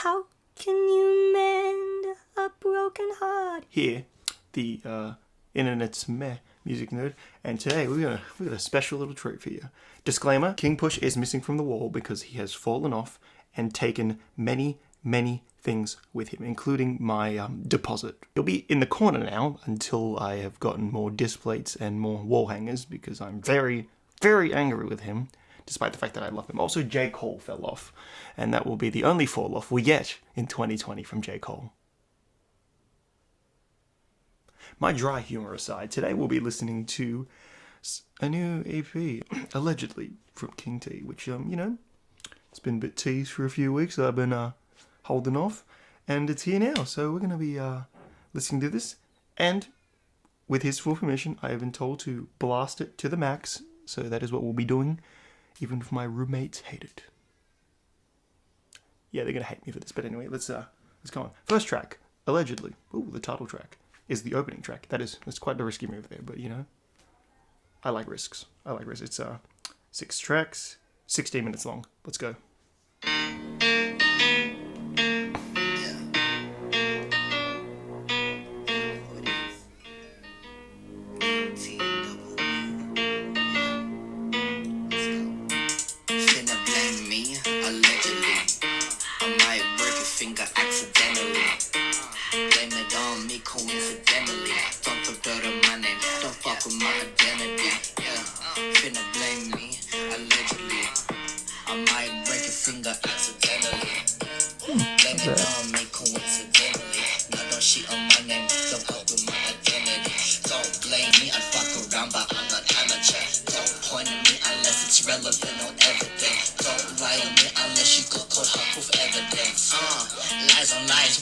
How can you mend a broken heart? Here, the internet's meh music nerd, and today we got a special little treat for you. Disclaimer: King Push is missing from the wall because he has fallen off and taken many things with him, including my deposit. He'll be in the corner now until I have gotten more disc plates and more wall hangers, because I'm very angry with him, despite the fact that I love him. Also, J. Cole fell off, and that will be the only fall off we get in 2020 from J. Cole. My dry humor aside, today we'll be listening to a new EP, allegedly, from King T, which, it's been a bit teased for a few weeks. I've been holding off, and it's here now, so we're going to be listening to this, and with his full permission, I have been told to blast it to the max, so that is what we'll be doing, even if my roommates hate it. Yeah, they're going to hate me for this, but anyway, let's go on. First track, allegedly, the title track, is the opening track. That's quite a risky move there, but I like risks. It's 6 tracks, 16 minutes long. Let's go.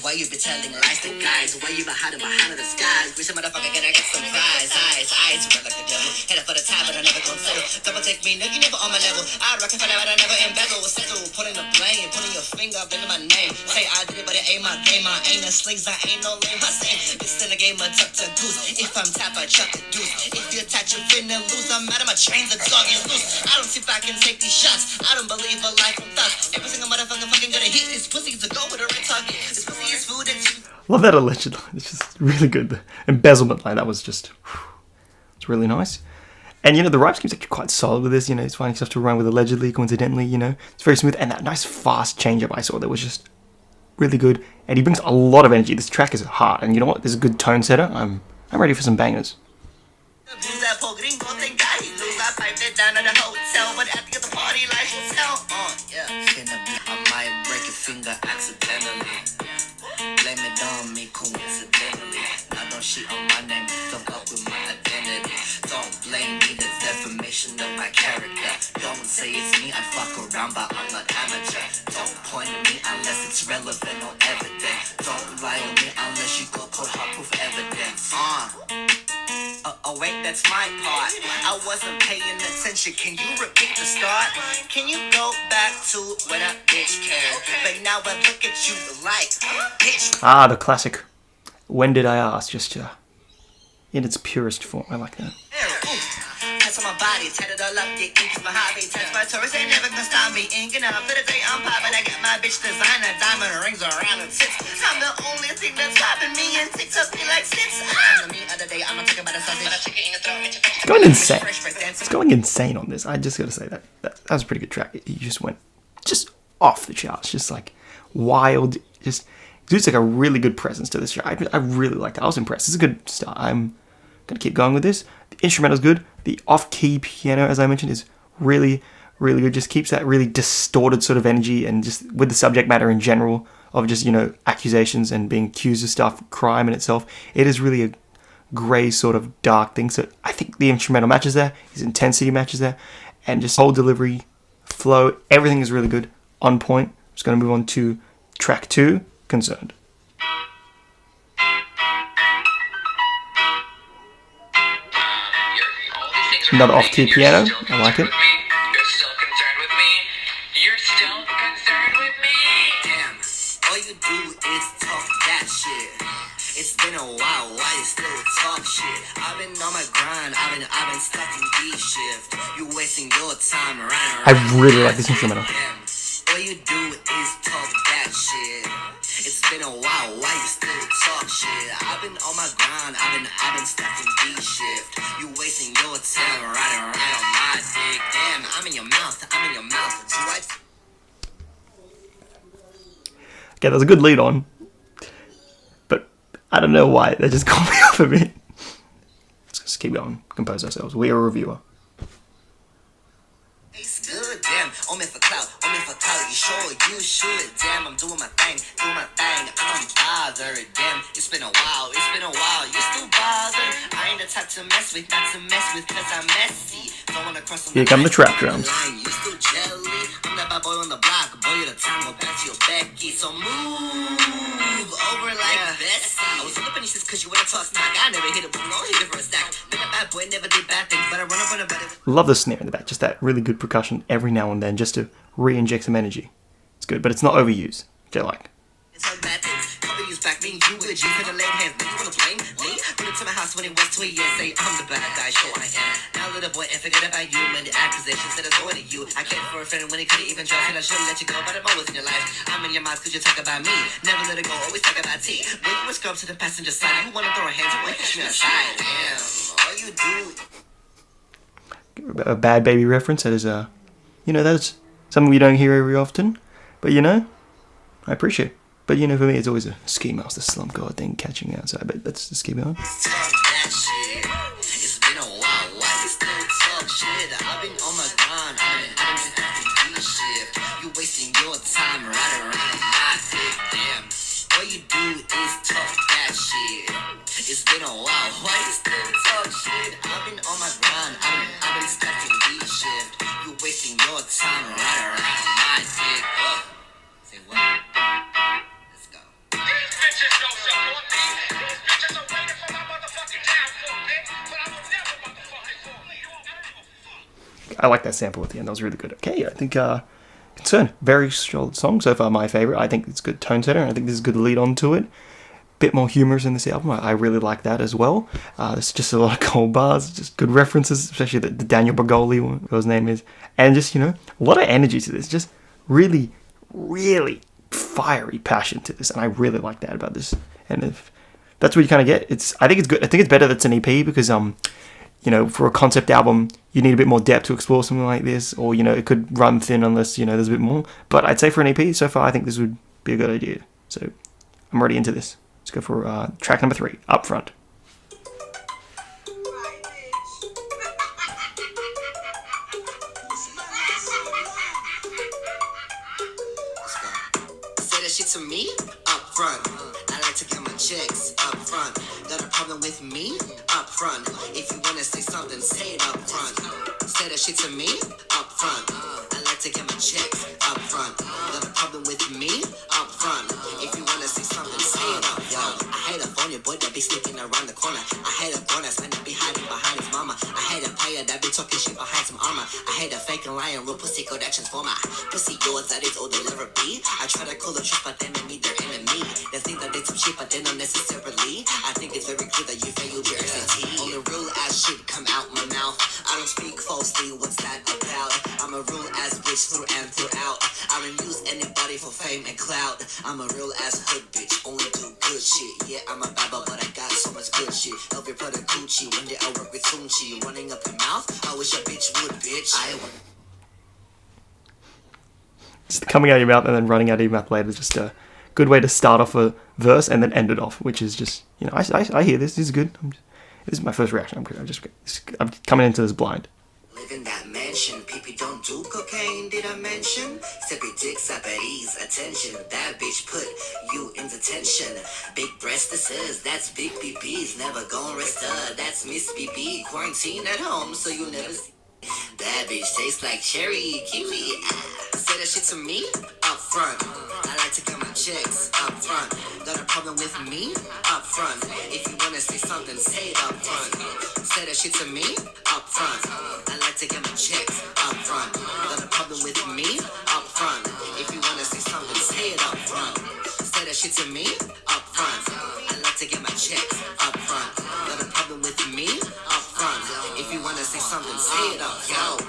Why you be telling lies to guys? Why you be hiding behind the skies? Wish a motherfucker gonna get some fries. Eyes, real like the devil. Headed for the time, but I never gon' settle. Double take me, nigga, you never on my level. I'd reckon for that, but I never embezzle. Settle, putting the blame, putting your finger up into my name. Say I did it, but it ain't my game. I ain't a slings, I ain't no lame. I say this in the game of duck to goose. If I'm tap, I chuck the deuce. If you attach, you're finna lose. I'm out of my chains, the dog is loose. I don't sit back and take these shots. I don't believe a life from thoughts. Every single motherfucker fucking gonna hit this pussy to go with the right target. This pussy is food and love that allegedly. It's just really good. The embezzlement line, that was just, it's really nice. And the rhyme scheme's actually quite solid with this. It's finding stuff to rhyme with allegedly, coincidentally. It's very smooth, and that nice fast change up I saw that was just really good. And he brings a lot of energy. This track is hard, and you know what? There's a good tone setter. I'm ready for some bangers. Blame it on me coincidentally. Now don't shit on my name, don't fuck with my identity. Don't blame me, the defamation of my character. Don't say it's me, I fuck around but I'm not amateur. Don't point at me unless it's relevant or evident. Don't lie on me unless you got cold hard proof evidence. Oh wait, that's my part. I wasn't paying attention. Can you repeat the start? Can you go back to when I bitch cared? But now I look at you like bitch. The classic. When did I ask? Just in its purest form. I like that. On my body, tatted all up, get ink is my hobby. Touch my tourist, they never gonna stop me. Inking up for the day I'm popping. I got my bitch designer, diamond rings around her tits. I'm the only thing that's popping me and ticks up me like six. I'm the other day, I'm gonna talk about a sausage. It's going insane. It's going insane on this. I just gotta say that was a pretty good track. He just went off the charts, just like wild. Just dude's like a really good presence to this track. I really liked it. I was impressed. It's a good start. I'm gonna keep going with this. The instrumental's good. The off-key piano, as I mentioned, is really good. Just keeps that really distorted sort of energy, and just with the subject matter in general of just, accusations and being accused of stuff, crime in itself. It is really a grey sort of dark thing. So I think the instrumental matches there, his intensity matches there, and just whole delivery, flow, everything is really good, on point. I'm just going to move on to track 2, Concerned. Another off-key piano. I like it. You're still concerned with me. You're still concerned with me. Damn, all you do is talk that shit. It's been a while, why you still talk shit? I've been on my grind, I've been stuck in D-shift. You wasting your time around. I really like this instrumental. All you do is talk that shit. shit. It's been a while, why you still talk shit? I've been on my grind, I've been stacking D shift. You wasting your time riding right on my dick. Damn, I'm in your mouth. Do I? Okay, that was a good lead on, but I don't know why that just got me off a bit. Let's just keep going, compose ourselves. We are a reviewer. It's good, damn. I'm in for clout, you sure you should. Damn, I'm doing my thing, I'm bothered. Damn, it's been a while, you still bothered. I ain't the type to mess with, cause I'm messy. Don't wanna cross on Here come the trap drums. You still jelly? I'm that bad boy on the block, boy, you the time, go back to your Becky. So move over like Bessie. I was flipping these cause you wanna talk smack. I never hit it, but no, hit it for a stack. Been a bad boy, never did bad things, but I run up on a better. Love the snare in the back, just that really good percussion every now and then, just to re-inject some energy. It's good, but it's not overused, which I like. It's all bad things. Couple years back, me and you with you for the late hands. Then you wanna blame me? Put it to my house when it was 2 years. Say I'm the bad guy, sure I am. Now little boy, and forget about you. Made the accusations that it's going to you. I cared for a friend when he couldn't even trust, and I should've let you go, but I'm always in your life. I'm in your mouth cause you talk about me. Never let it go, always talk about tea. When you were scrubbed to the passenger side, you wanna throw a hand away, catch me outside. Damn, all you do. A Bad Baby reference, that is, that's something we don't hear very often. But, I appreciate it. But, for me, it's always a Ski Master Slump God thing catching me outside. But let's just keep going. Talk that shit. It's been a while, why you still talk shit? I've been on my grind, I've been stacking D shift. You wasting your time right around my dick, damn. All you do is talk that shit. It's been a while, why you still talk shit? I've been on my grind, I've been stacking D shift. You wasting your time right around my dick. Say what? Let's go. These bitches don't support me. These bitches are waiting for my motherfucking downfall, man. But I will never motherfucking fall. I like that sample at the end. That was really good. Okay, I think Concern, very solid song. So far, my favorite. I think it's a good tone setter. I think this is a good lead on to it. Bit more humorous in this album. I really like that as well. There's just a lot of cold bars, just good references, especially the Daniel Bergoli one, whatever his name is. And just, a lot of energy to this. Just really, really fiery passion to this. And I really like that about this. And if that's what you kind of get, I think it's good. I think it's better that it's an EP because, for a concept album, you need a bit more depth to explore something like this. Or, it could run thin unless, there's a bit more. But I'd say for an EP, so far, I think this would be a good idea. So I'm already into this. Let's go for track number 3, Up Front. Say that shit to me up front. I like to get my checks up front. Got a problem with me up front. If you wanna say something, say it up front. Say that shit to me up front. I like to get my checks up front. Got a problem with me up front. If you wanna say something, say it up front. I hate a phony boy that be sneaking around the corner. I hate a grown ass man that be hiding behind his mama. I hate a player that be talking shit behind some armor. I hate a fake and lying real pussy called that transformer. Pussy yours that is all they'll ever be. I try to call the truth, but then they meet their enemy. They think that they too cheap, but they don't necessarily. I think it's very clear that you failed your SAT. All the real ass shit come out my mouth. I don't speak falsely, what's that about? I'm a real ass bitch through and throughout. I don't use anybody for fame and clout. I'm a real ass hood bitch, only do good shit. Yeah, I'm a baba, but I got so much good shit. Help your brother Gucci, one day I work with Tunchi. Running up your mouth, I wish a bitch would, bitch. Just coming out of your mouth and then running out of your mouth later is just a good way to start off a verse and then end it off, which is just, I hear this. This is good. This is my first reaction. I'm coming into this blind. Live in that mansion, people don't do cocaine, did I mention? Separate dicks up at ease, attention. That bitch put you in detention. Big breastises, that's big BBs. Never gon' rest her, that's Miss BB. Quarantine at home, so you never see. That bitch tastes like cherry kiwi. Say that shit to me up front. I like to get my checks up front. Got a problem with me up front. If you wanna say something, say it up front. Say that shit to me up front. I like to get my checks up front. Got a problem with me up front. If you wanna say something, say it up front. Say that shit to me up front. I like to get my checks up front. Got a problem with me up front. If you wanna say something, say it up, yo.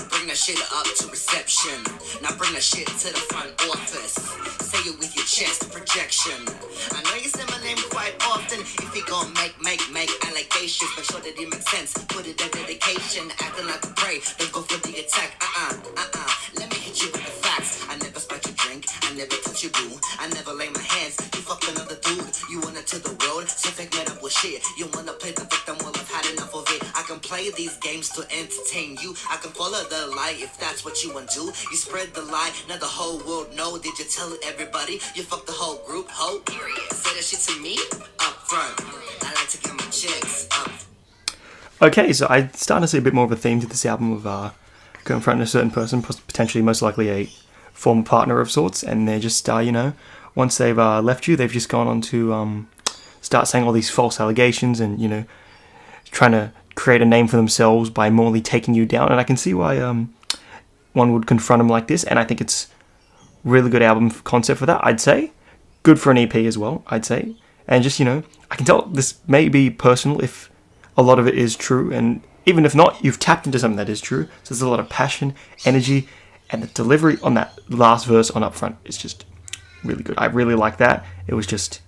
Bring that shit up to reception. Now bring that shit to the front office. Say it with your chest projection. I know you say my name quite often. If you gon' make allegations, make sure that it makes sense. Put it in dedication, acting like a prey. Don't go for the attack. Let me hit you with the facts. I never spike your drink. I never touch your boo. I never lay my hands. You fucked another dude. You went into the road, so fake made up with shit. You wanna play the victim? Well, I've had enough of it. I can play these games to entertain you. I can follow the lie if that's what you want to. You spread the lie, now the whole world know. Did you tell everybody? You fucked the whole group, ho? Period. Say that shit to me up front. I like to get my checks up. Okay, so I'm starting to see a bit more of a theme to this album of confronting a certain person, potentially most likely a former partner of sorts, and they're just, once they've left you, they've just gone on to start saying all these false allegations and, trying to create a name for themselves by morally taking you down. And I can see why one would confront them like this, and I think it's really good album concept for that, I'd say. Good for an EP as well, I'd say. And just, I can tell this may be personal if a lot of it is true, and even if not, you've tapped into something that is true. So there's a lot of passion, energy, and the delivery on that last verse on Upfront is just really good. I really like that. It was just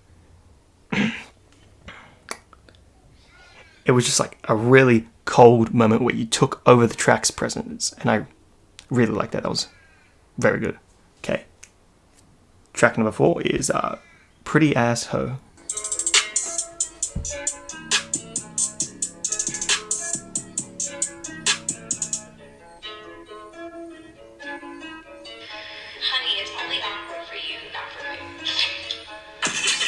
like a really cold moment where you took over the track's presence, and I really like that. That was very good. Okay. Track number 4 is Pretty Ass Ho. Honey, it's only awkward for you, not for me.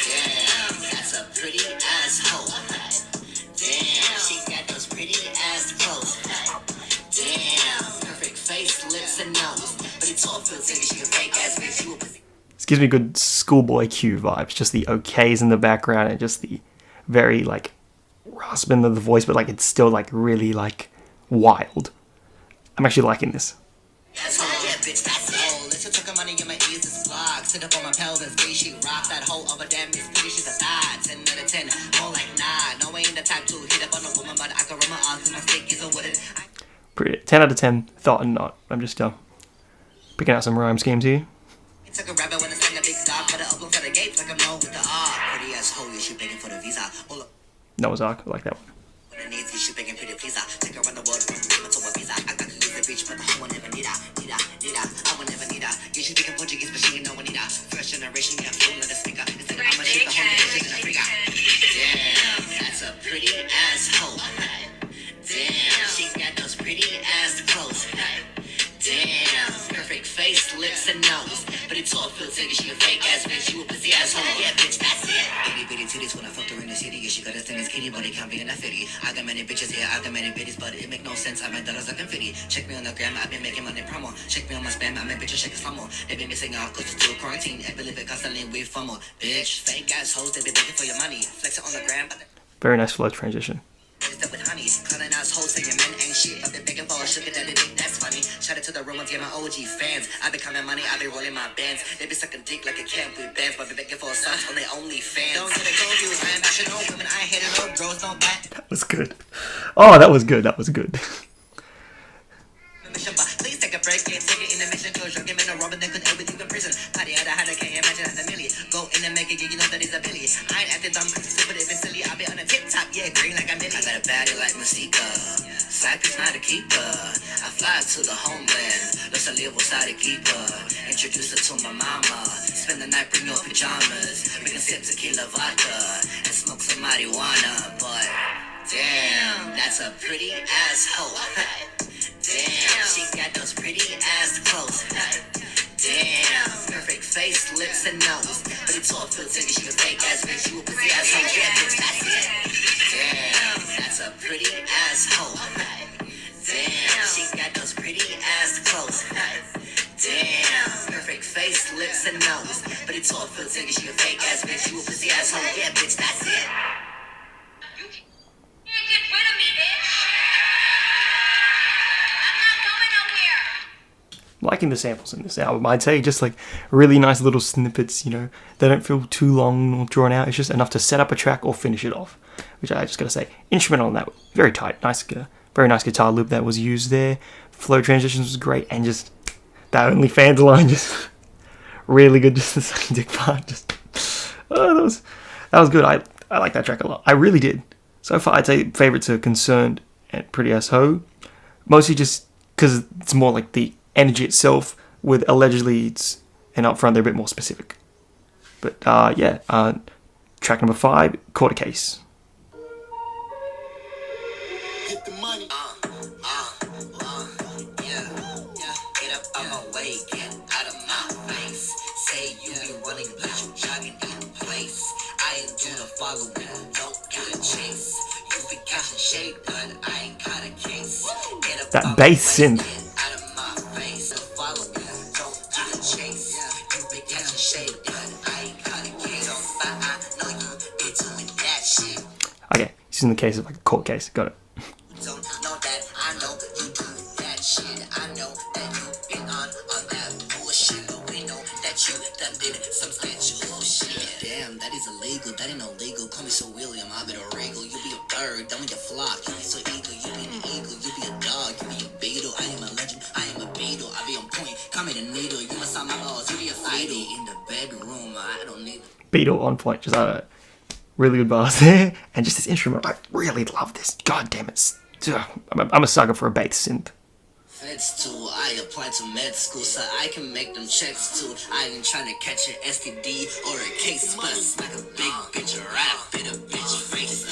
Damn, that's a pretty asshole. Damn, she got those pretty ass clothes. Damn, perfect face, lips, and nose. But it's all feels like she a fake ass bitch. You a pussy. This gives me good Schoolboy Q vibes. Just the okays in the background and just the very, rasping of the voice, but, it's still, really, wild. I'm actually liking this. Asshole, yeah, bitch, that's it. Oh, listen to the money in my ears is blocked. Sit up on my pelvis, bitch, she rock that whole of a damn miss. Pretty, she's a thigh. 10 out of 10, more like 9. No way in the type to hit up on a woman, but I can run my arms and my stick is a wooden. Pretty 10 out of 10, thought and not. I'm just picking out some rhyme schemes here. Took a rabbit when I sang a big dog, but I open for the gates like I'm known with the R. Pretty asshole, you should begging for the visa. All up Noah's Ark, I like that one. with the needs, you should begging pretty please. Take her around the world from woman to a visa. I got to use the bitch, but the whole one never need her. I will never need her. You should speak in Portuguese, but she ain't know what need her. First generation, yeah, full of the speaker. Instead of I'ma shoot the whole nigga, she's a freaker. Damn, that's a pretty asshole. Damn, she got those pretty ass clothes. Damn, perfect face, lips, and nose. But it's all filtered, she a fake ass bitch. You a pussy asshole, yeah, bitch, that's it. Itty bitty titties when I fucked her in the city. Yeah, she got a thing as kitty, but it can't be in a fitty. I got many bitches, yeah, I got many bitties, but it make no sense. I make dollars like confetti. Check me on the gram, I've been making money promo. Check me on my spam, I make bitches shake a slow-mo. They been missing out cause to a quarantine. I believe it constantly we FOMO. Bitch, fake assholes, they be begging for your money. Flex it on the gram, but Very nice flow transition. with honey, clowning assholes saying men ain't shit. I've been begging for a sugar daddy dick, that's funny. Shout out to the rumors, yeah, my OG fans. I be counting money, I be rolling my bands. They be sucking dick like a cat with bands, but be begging for a sons on their only fans. Don't get it confused, I am bashing no women, I hate it, no girls, don't back. That was good. Oh, that was good. That was good. Mission, but please take a break, can't take it in the mission. Close your game in a robber, they could everything in prison. Party at a hundred, can't imagine at a million. Go in and make it, you know that it's a billion. I ain't acting dumb, cause it's stupid, if it's silly. I be on a tip top, yeah, green like a million. I got a baddie like Masika. Cypress not a keeper. I fly to the homeland. Los Olivos out a keeper. Introduce her to my mama. Spend the night, bring your pajamas. We can sip tequila vodka and smoke some marijuana. But damn, that's a pretty asshole. Damn, she got those pretty ass clothes. Damn, perfect face, lips, and nose. But it's all filtered, she a fake ass bitch. You a pussy asshole, yeah, bitch, that's it. Damn, that's a pretty asshole. Damn, she got those pretty ass clothes. Damn, perfect face, lips, and nose. But it's all filtered, she a fake ass bitch. You a pussy asshole, yeah, bitch, that's it. You can't get rid of me, bitch. I'm not going nowhere. Liking the samples in this album, I'd say just really nice little snippets, they don't feel too long or drawn out. It's just enough to set up a track or finish it off, which I just gotta say, instrumental on that, very tight, nice, Very nice guitar loop that was used there. Flow transitions was great, and just that OnlyFans line just really good. Just the sucking dick part, just that was good. I like that track a lot. I really did. So far, I'd say favorites are Concerned and Pretty As Ho. Mostly just because it's more like the energy itself. With Allegedly, and Upfront, they're a bit more specific. But track number 5, Court Case. Get the money. Yeah. Get up on my way, get out of my face. Say you be running, but you jogging in place. I ain't do the following, don't do the chase. You be catching shade, but I ain't got a case. Get up That on bass my way, synth. get out of my face. The following, don't do the chase. You be catching shade, but I ain't got a case. I know you be doing that shit. Okay, this is in the case of like a court case. Got it. Don't know that I know you do that shit. I know that you been on that bullshit. But we know that you done did some sensual shit. Damn, that is illegal. That ain't no legal. Call me so William, I be the regal. You be a bird, done with your flock. You be so eager, you be an eagle. You be a dog, you be a beetle. I am a legend, I am a beetle. I be on point, call me the needle. You must on my balls, you be a fetal. In the bedroom, I don't need Beetle on point. Just really good bars there, and just this instrument. I really love this. God damn it. I'm a sucker for a bass synth. Feds too, I apply to med school so I can make them checks too. I ain't trying to catch an STD or a case, but smack a big bitch right up in a bitch face.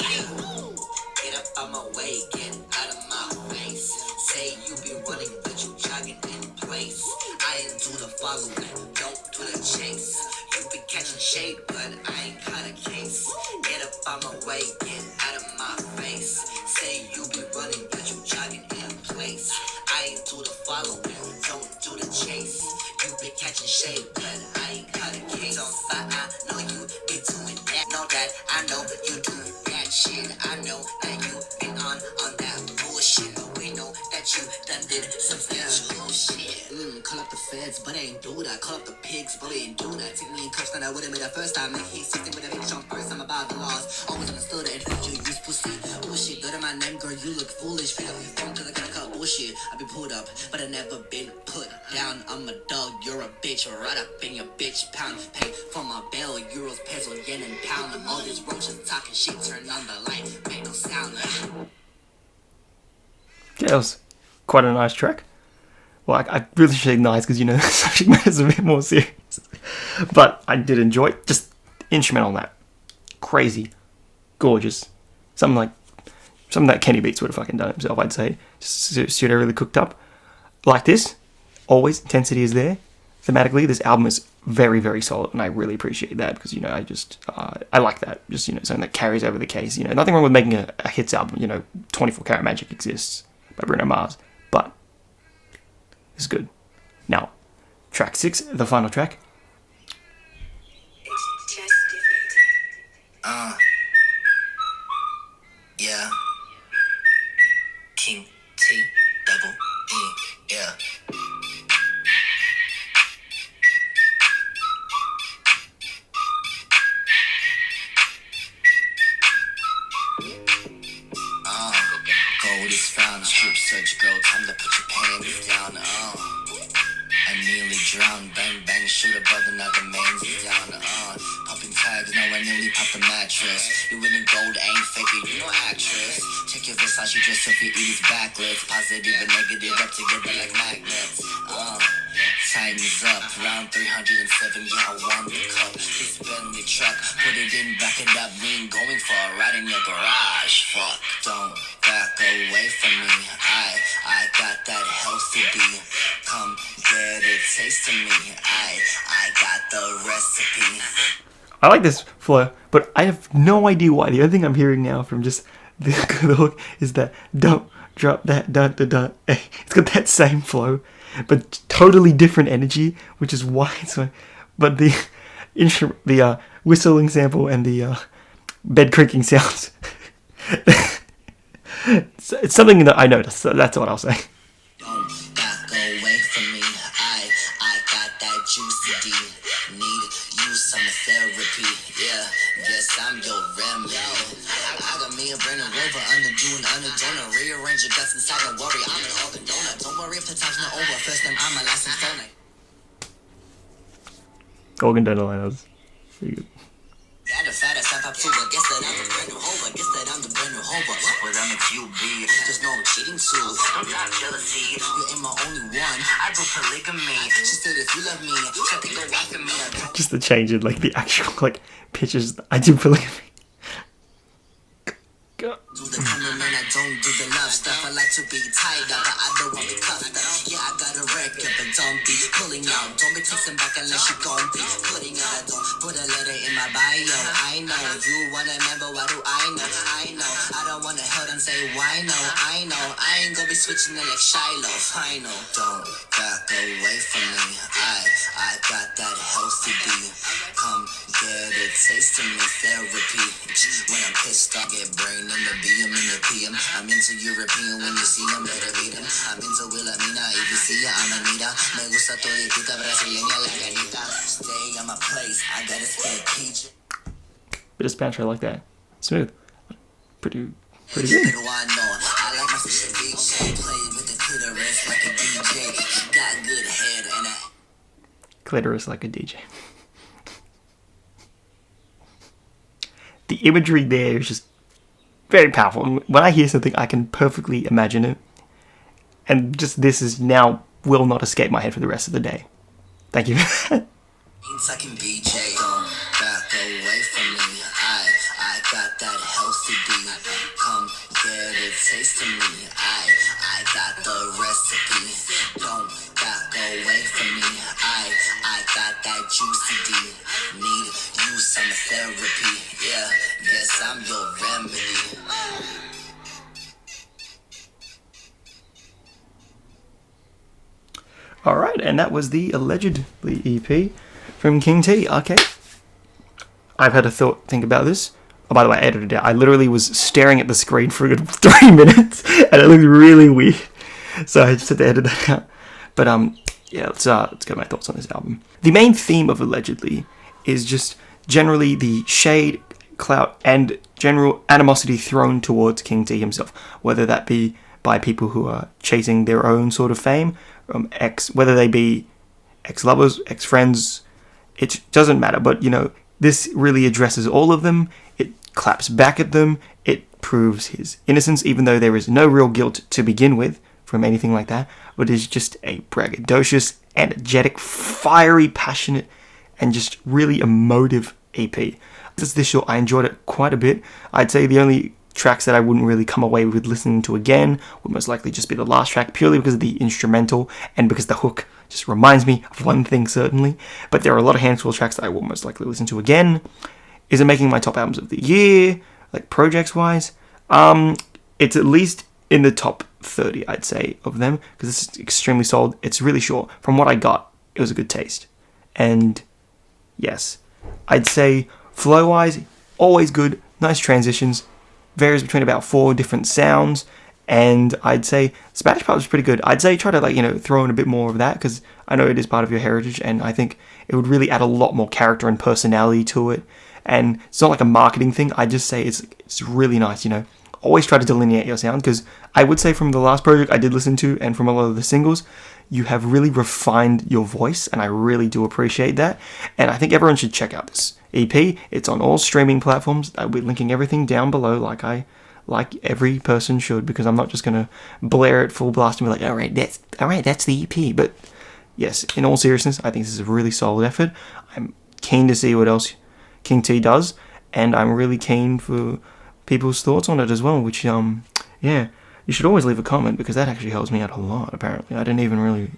Get up on my way, get out of my face. Say you be running, but you jogging in place. I ain't do the following, don't do the chase. You be catching shade, but I ain't got a case. Get up on my way, get out of my face. Say you be running, but you jogging in place. I ain't do the following, don't do the chase. You be catching shade, but I ain't got a case. I know you be doing that. Know that I know you do that shit. I know that you been on that bullshit. But we know that you done did some sensual shit. Call up the feds, but they ain't do that. Call up the pigs, but they ain't do that. Take me in cuffs, then I wouldn't be the first time. Make heat 16 with a bitch on first. I'm about the laws. Always understood it. You use pussy. Bullshit, good at my name, girl. You look foolish. Pick up your phone, cause I gotta cut bullshit. I be pulled up, but I never been put down. I'm a dog, you're a bitch. Right up in your bitch pound. Pay for my bail, euros, peso, yen, and pound. All these roaches talking shit. Turn on the light, make no sound. Yeah, that was quite a nice track. Well, I really should say nice because, the subject matter is a bit more serious. But I did enjoy it. Just instrumental on that. Crazy. Gorgeous. Something that Kenny Beats would have fucking done himself, I'd say. Just pseudo really cooked up. Like this, always, intensity is there. Thematically, this album is very, very solid, and I really appreciate that because, I like that. Just, something that carries over the case. Nothing wrong with making a hits album. 24 Karat Magic exists by Bruno Mars. But it's good. Now, track 6, the final track. It's just different. Yeah. King T double E, yeah. Gold is found, strip search, girl, time to put your panties down, I nearly drowned, bang bang, shoot above another man's down, popping tags, now I nearly popped the mattress. You winning gold, ain't faking, you no actress. Check your Versace dress, so if you eat his backlets. Positive and negative up together like magnets. Time is up, round 307, yeah, I won the cup. This Bentley truck, put it in, back it up, we ain't going for a ride in your garage. Fuck, don't back away from me. I got that healthy D. Come get a taste of me. I got the recipe. I like this flow, but I have no idea why. The only thing I'm hearing now from just the hook is that don't drop that dun dun dun. It's got that same flow, but totally different energy, which is why it's like. But the instrument, the whistling sample and the bed creaking sounds, it's something that I noticed. So that's what I'll say. Don't back away from me. I got that juicy D. Need you some therapy. Yeah, guess I'm your remedy. I got me a brand new rover, underdo and underdonor. Rearrange your guts inside, don't worry, I'm an organ donor. Don't worry if the time's not over, first time I'm a licensed donor. Organ donor line, that was pretty good. Yeah, the fattest I pop super. Guess that I'm the brand new hover. Guess that I'm the brand new hover. But I'm a QB. There's no cheating too. I'm not jealousy. You ain't my only one. I do polygamy. She said if you love me, she'll think go after me. Just the change in like the actual like pitches. I do polygamy. Do the coming man, I don't do the love stuff. I like to be tied up, but I don't want to be cuffed up. Yeah, I got a record, but don't be pulling out. Don't be texting back unless you gon' be putting out. I don't put a letter in my bio. I know you wanna remember, what do I know? I know I don't wanna hurt and say why no. I know I ain't gonna be switching it like Shiloh. I know. Don't back away from me. I got that healthy D. Come get a taste of me, therapy. When I'm pissed, I get brain in the BM in the PM. I'm into European when you see them, better beat them. I'm into Wilhelmina, if you see ya, I'm Anita. Me gusta toditita brasileña, la ganita. Stay on my place, I gotta stay peach. Bit of Spanish, I like that. Smooth. Pretty good. Little I know, I like my fish big shade. Play with the clitoris like a DJ. Got good head and I... Clitoris like a DJ. The imagery there is just very powerful. When I hear something, I can perfectly imagine it. And just this is now will not escape my head for the rest of the day. Thank you. Sucking BJ, don't back away from me. I got that healthy D. Come get a taste of me. I got the recipe. Don't back away from me. I got that juicy D. Need you some therapy. Yeah, guess I'm your remedy. Alright, and that was the Allegedly EP from King T. Okay. I've had a think about this. Oh, by the way, I edited it. I literally was staring at the screen for a good 3 minutes, and it looked really weird. So I just had to edit that out. But yeah, let's get my thoughts on this album. The main theme of Allegedly is just generally the shade, clout, and general animosity thrown towards King T himself, whether that be by people who are chasing their own sort of fame, whether they be ex-lovers, ex-friends, it doesn't matter. But, you know, this really addresses all of them. It claps back at them. It proves his innocence, even though there is no real guilt to begin with from anything like that. But it's just a braggadocious, energetic, fiery, passionate, and just really emotive EP. This show, I enjoyed it quite a bit. I'd say the only tracks that I wouldn't really come away with listening to again would most likely just be the last track, purely because of the instrumental and because the hook just reminds me of one thing, certainly. But there are a lot of handful of tracks that I will most likely listen to again. Is it making my top albums of the year, like projects-wise? It's at least in the top 30, I'd say, of them, because it's extremely solid. It's really short. From what I got, it was a good taste. And yes, I'd say flow-wise, always good, nice transitions, varies between about 4 different sounds, and I'd say Spanish part was pretty good. I'd say try to throw in a bit more of that, because I know it is part of your heritage, and I think it would really add a lot more character and personality to it. And it's not like a marketing thing. I just say it's really nice, Always try to delineate your sound, because I would say from the last project I did listen to and from a lot of the singles, you have really refined your voice, and I really do appreciate that. And I think everyone should check out this EP. It's on all streaming platforms. I'll be linking everything down below like every person should, because I'm not just going to blare it full blast and be like, all right, that's the EP. But yes, in all seriousness, I think this is a really solid effort. I'm keen to see what else King T does, and I'm really keen for people's thoughts on it as well, which, yeah, you should always leave a comment, because that actually helps me out a lot, apparently. I didn't even really...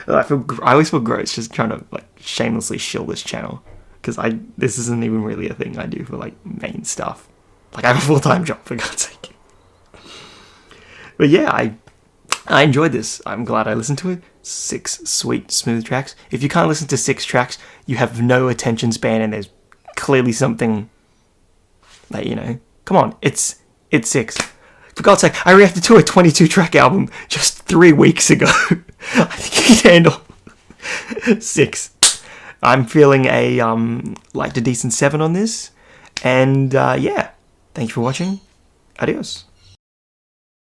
I always feel gross just trying to, shamelessly shill this channel, because this isn't even really a thing I do for, main stuff. I have a full-time job, for God's sake. But yeah, I enjoyed this. I'm glad I listened to it. 6 sweet, smooth tracks. If you can't listen to 6 tracks, you have no attention span, and there's clearly something that, come on, it's 6. For God's sake, I reacted to a 22-track album just 3 weeks ago. I think you can handle 6. I'm feeling a like a decent 7 on this. And yeah, thank you for watching. Adios.